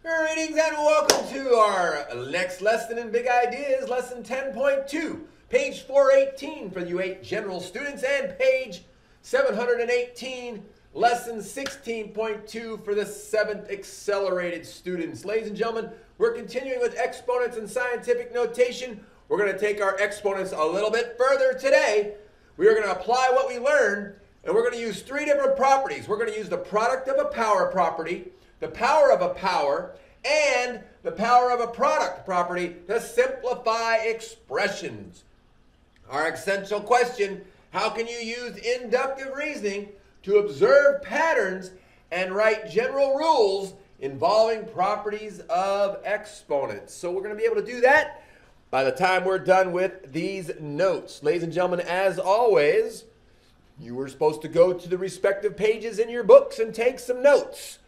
Greetings and welcome to our next lesson in Big Ideas, lesson 10.2, page 418 for you 8 general students, and page 718, lesson 16.2 for the 7th accelerated students. Ladies and gentlemen, we're continuing with exponents and scientific notation. We're going to take our exponents a little bit further today. We are going to apply what we learned, and we're going to use 3 different properties. We're going to use the product of a power property, the power of a power, and the power of a product property to simplify expressions. Our essential question: how can you use inductive reasoning to observe patterns and write general rules involving properties of exponents? So we're going to be able to do that by the time we're done with these notes. Ladies and gentlemen, as always, you were supposed to go to the respective pages in your books and take some notes.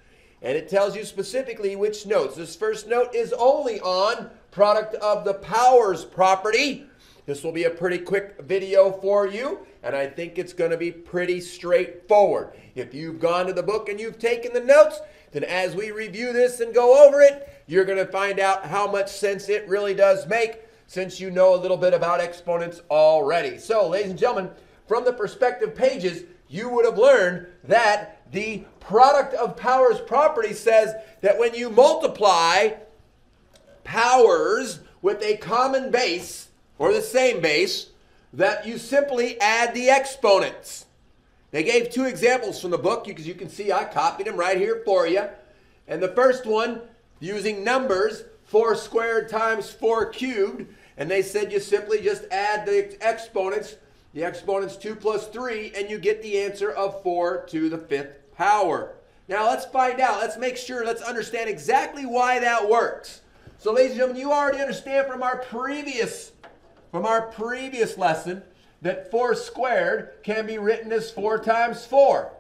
And it tells you specifically which notes. This first note is only on product of the powers property. This will be a pretty quick video for you, and I think it's going to be pretty straightforward. If you've gone to the book and you've taken the notes, then as we review this and go over it, you're going to find out how much sense it really does make, since you know a little bit about exponents already. So, ladies and gentlemen, from the perspective pages, you would have learned that the product of powers property says that when you multiply powers with a common base, or the same base, that you simply add the exponents. They gave 2 examples from the book, because you can see I copied them right here for you. And the first one, using numbers, 4 squared times 4 cubed, and they said you simply just add the exponents 2 plus 3, and you get the answer of 4 to the 5th power. Now let's find out, let's make sure, let's understand exactly why that works. So ladies and gentlemen, you already understand from our previous lesson that 4 squared can be written as 4 times 4.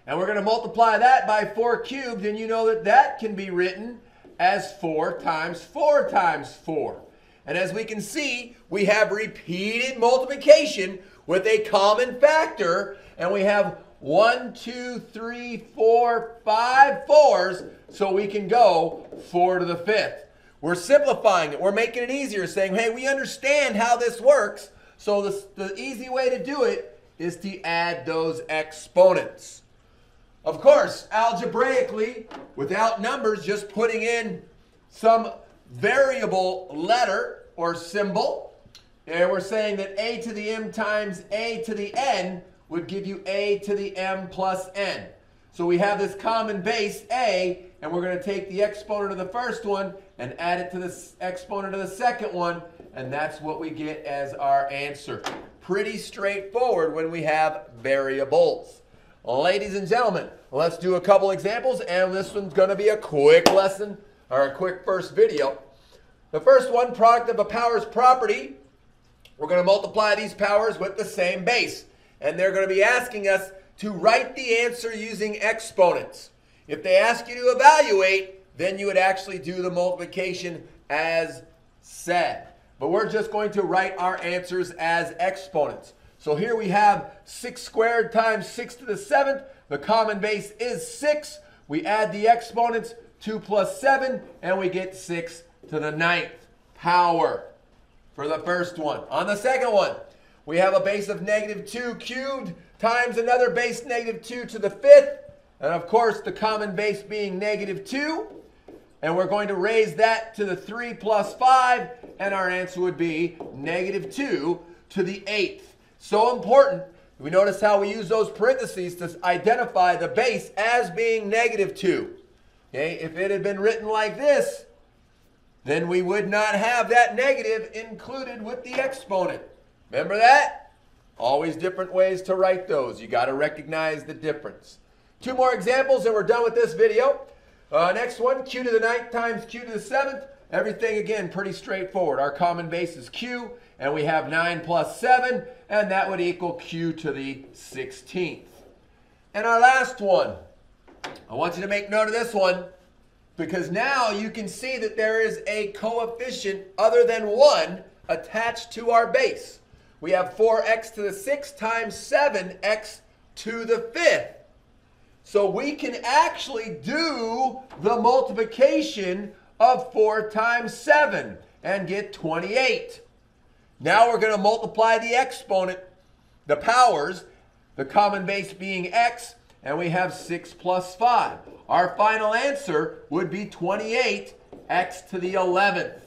And we're going to multiply that by 4 cubed, and you know that that can be written as 4 times 4 times 4. And as we can see, we have repeated multiplication with a common factor, and we have 1, 2, 3, 4, 5 4s, so we can go 4 to the 5th. We're simplifying it. We're making it easier, saying, hey, we understand how this works, so the easy way to do it is to add those exponents. Of course, algebraically, without numbers, just putting in some variable letter or symbol, and we're saying that a to the m times a to the n would give you a to the m plus n. So we have this common base a, and we're going to take the exponent of the first one and add it to the exponent of the second one, and that's what we get as our answer. Pretty straightforward when we have variables. Ladies and gentlemen, let's do a couple examples, and this one's going to be a quick lesson, or a quick first video. The first one, product of a powers property. We're going to multiply these powers with the same base, and they're going to be asking us to write the answer using exponents. If they ask you to evaluate, then you would actually do the multiplication as said. But we're just going to write our answers as exponents. So here we have 6 squared times 6 to the 7th. The common base is 6. We add the exponents, 2 plus 7, and we get 6 to the 9th power for the first one. On the second one, we have a base of -2 cubed times another base -2 to the 5th. And of course, the common base being -2. And we're going to raise that to the 3 plus 5. And our answer would be -2 to the 8th. So important. We notice how we use those parentheses to identify the base as being -2. Okay? If it had been written like this, then we would not have that negative included with the exponent. Remember that? Always different ways to write those. You got to recognize the difference. 2 more examples and we're done with this video. Next one, q to the 9th times q to the 7th. Everything, again, pretty straightforward. Our common base is q, and we have 9 plus 7, and that would equal q to the 16th. And our last one, I want you to make note of this one, because now you can see that there is a coefficient other than 1 attached to our base. We have 4x to the 6th times 7x to the 5th. So we can actually do the multiplication of 4 times 7 and get 28. Now we're going to multiply the exponent, the powers, the common base being x, and we have 6 plus 5. Our final answer would be 28 x to the 11th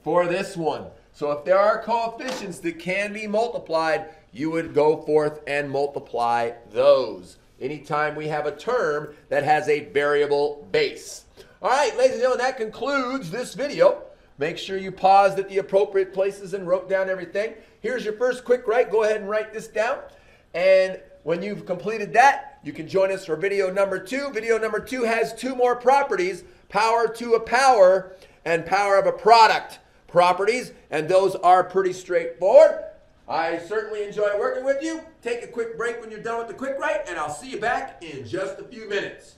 for this one. So if there are coefficients that can be multiplied, you would go forth and multiply those anytime we have a term that has a variable base. All right, ladies and gentlemen, that concludes this video. Make sure you paused at the appropriate places and wrote down everything. Here's your first quick write. Go ahead and write this down. And when you've completed that, you can join us for video number 2. Video number 2 has 2 more properties, power to a power and power of a product properties, and those are pretty straightforward. I certainly enjoy working with you. Take a quick break when you're done with the quick write, and I'll see you back in just a few minutes.